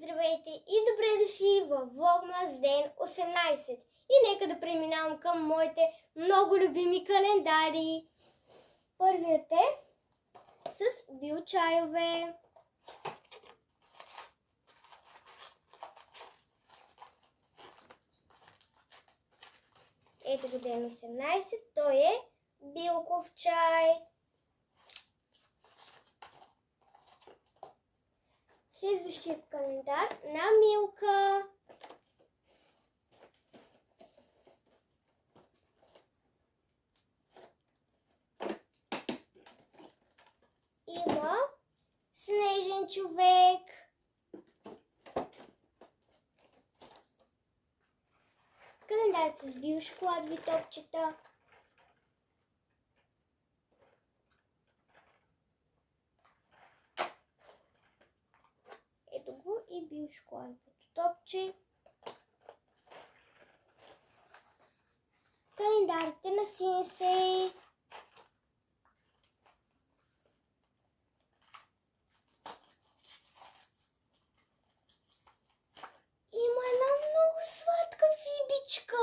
Здравейте и добре дошли в Влогмас ден 18. И нека да преминавам към моите много любими календари. Първият е с биочайове. Ето го ден 18. Той е билков чай. Следващият календар на Милка. Има снежен човек. Календар с биошоколадови топчета. Ето го и биошоколадовото топче. Календарите на Синсей. Има една много сладка фибичка.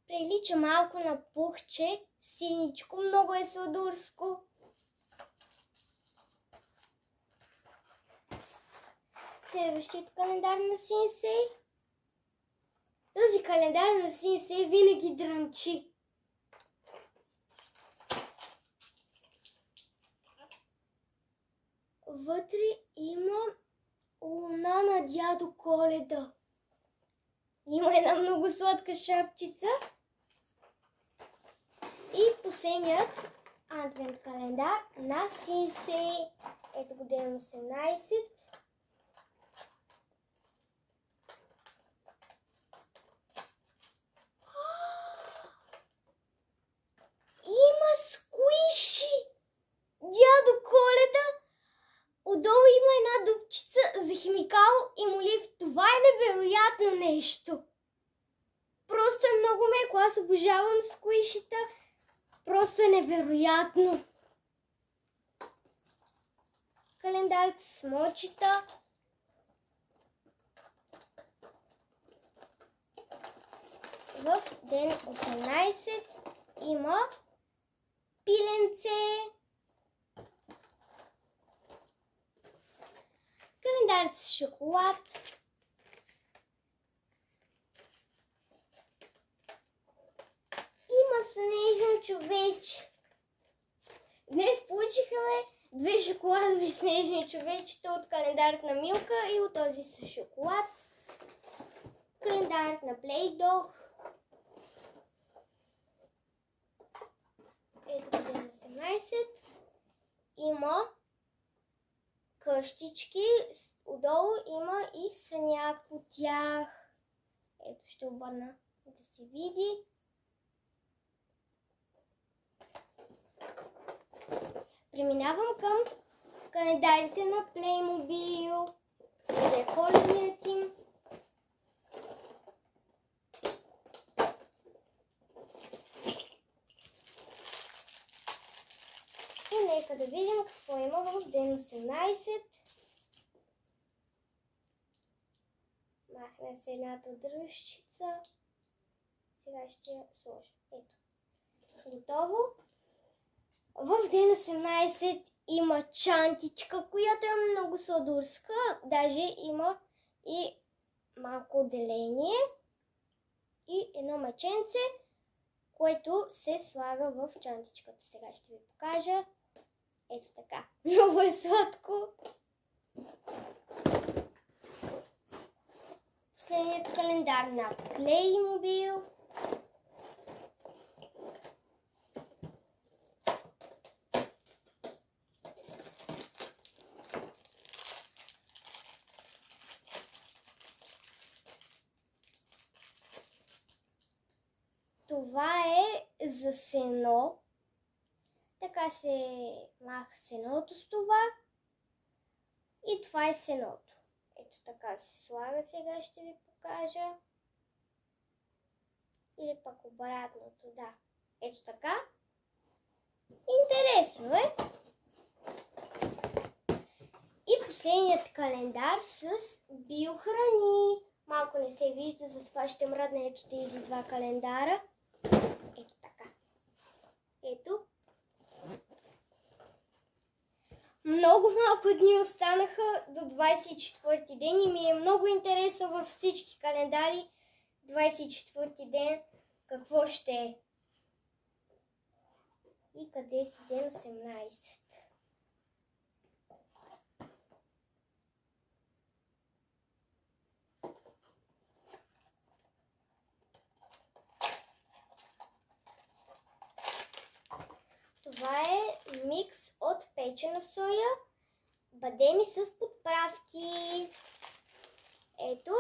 Прилича малко на пухче. Синичко, много е сладурско. Следващият календар на Синсей. Този календар на Синсей винаги дрънчи. Вътре има луна на дядо Коледа. Има една много сладка шапчица. И последният адвент календар на Синсей. Ето го ден 18. Има сквиши! Дядо Коледа! Отдолу има една дупчица за химикал и молив. Това е невероятно нещо! Просто е много меко. Аз обожавам сквишита. Просто е невероятно. Календарът с мочита. В ден 18 има пиленце. Календарът с шоколад. Има снежно човече. Днес получихме две шоколадови снежни човечета от календарът на Милка и от този с шоколад. Календарът на Плейдог. Ето го ден 18. Има къщички. Отдолу има и съняк по тях. Ето ще обърна да се види. Преминавам към календарите на Playmobil. Къде е коледният им? И нека да видим какво има в ден 18. Махна се едната дръжчица. Сега ще я сложа. Ето. Готово. В ден 18 има чантичка, която е много сладурска. Даже има и малко отделение. И едно мъченце, което се слага в чантичката. Сега ще ви покажа. Ето така. Много е сладко. Последният календар на Playmobil. Това е за сено. Така се маха сеното с това. И това е сеното. Ето така се слага. Сега ще ви покажа. Или пък обратното, да. Ето така. Интересно е. И последният календар с биохрани. Малко не се вижда, затова ще мръдна ето тези два календара. Ето така. Ето. Много малко дни останаха до 24-ти ден и ми е много интересно във всички календари 24-ти ден какво ще е. И къде си ден 18? Това е микс от печена соя, бадеми с подправки. Ето,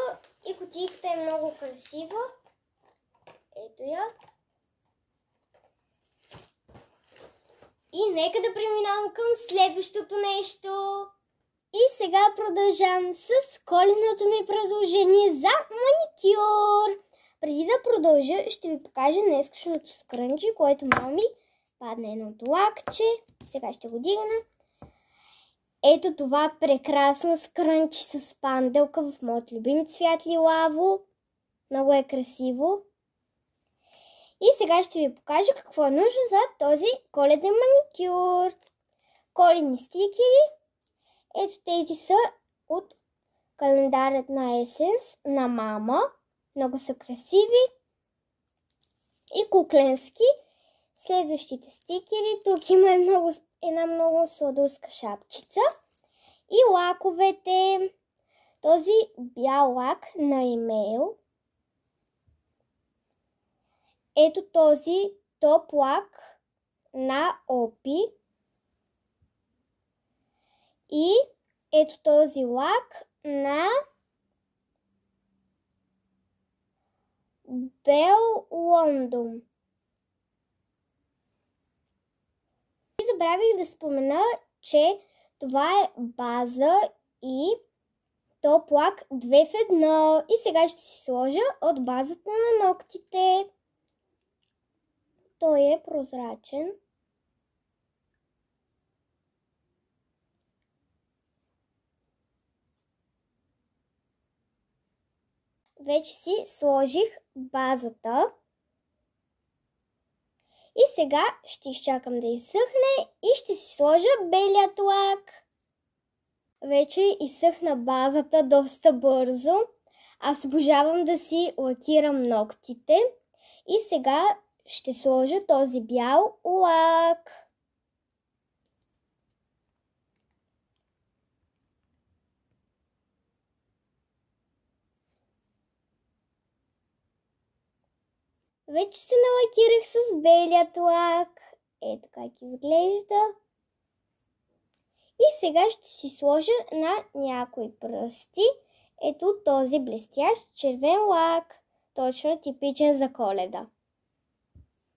и кутийката е много красива. Ето я. И нека да преминавам към следващото нещо. И сега продължавам с коледното ми предложение за маникюр. Преди да продължа, ще ви покажа днескашното скрънчи, което мама ми падна едното лакче. Сега ще го дигна. Ето това прекрасно скрънчи с панделка в моят любим цвят лилаво. Много е красиво. И сега ще ви покажа какво е нужно за този коледен маникюр. Коледни стикери. Ето тези са от календарът на Essence на мама. Много са красиви. И кукленски. Следващите стикери. Тук има една много сладурска шапчица. И лаковете. Този бял лак на имейл. Ето този топ лак на Опи. И ето този лак на Бел Лондон. И забравих да спомена, че това е база и топ лак 2 в 1. И сега ще си сложа от базата на ногтите. Той е прозрачен. Вече си сложих базата. И сега ще изчакам да изсъхне и ще си сложа белият лак. Вече изсъхна базата доста бързо. Аз обожавам да си лакирам ногтите. И сега ще сложа този бял лак. Вече се налакирах с белият лак. Ето как изглежда. И сега ще си сложа на някои пръсти. Ето този блестящ червен лак. Точно типичен за Коледа.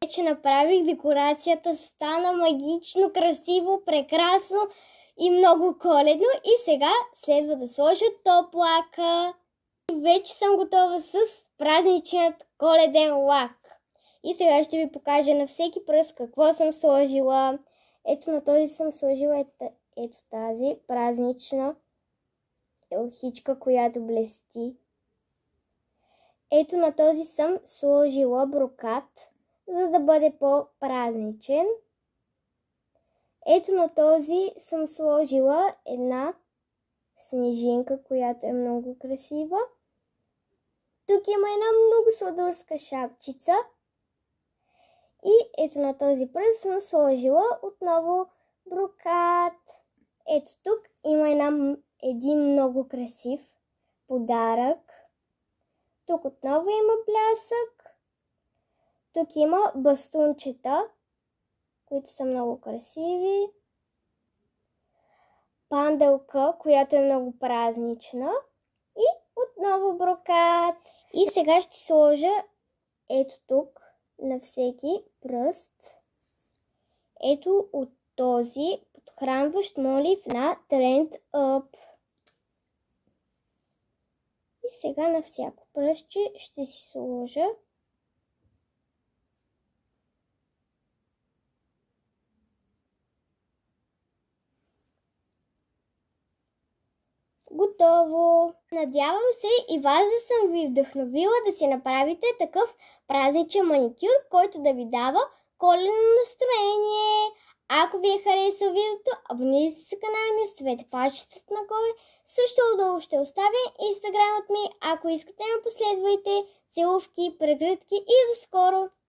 Вече направих декорацията. Стана магично, красиво, прекрасно и много коледно. И сега следва да сложа топ лака. Вече съм готова с празничният коледен лак. И сега ще ви покажа на всеки пръст какво съм сложила. Ето на този съм сложила ето тази празнична елхичка, която блести. Ето на този съм сложила брокат, за да бъде по-празничен. Ето на този съм сложила една снежинка, която е много красива. Тук има една много сладурска шапчица. И ето на този пръст съм сложила отново брокат. Ето тук има един много красив подарък. Тук отново има блясък. Тук има бастунчета, които са много красиви. Панделка, която е много празнична. И отново брокат. И сега ще сложа ето тук на всеки пръст. Ето от този подхранващ молив на Trend Up. И сега на всяко пръстче ще си сложа готово! Надявам се и вас да съм ви вдъхновила да си направите такъв празничен маникюр, който да ви дава коледно настроение. Ако ви е харесало видеото, абонирайте се за канала ми, оставете палчетата нагоре. Също отдолу ще оставя инстаграмът ми, ако искате ме последвайте. Целувки, прегръдки и до скоро!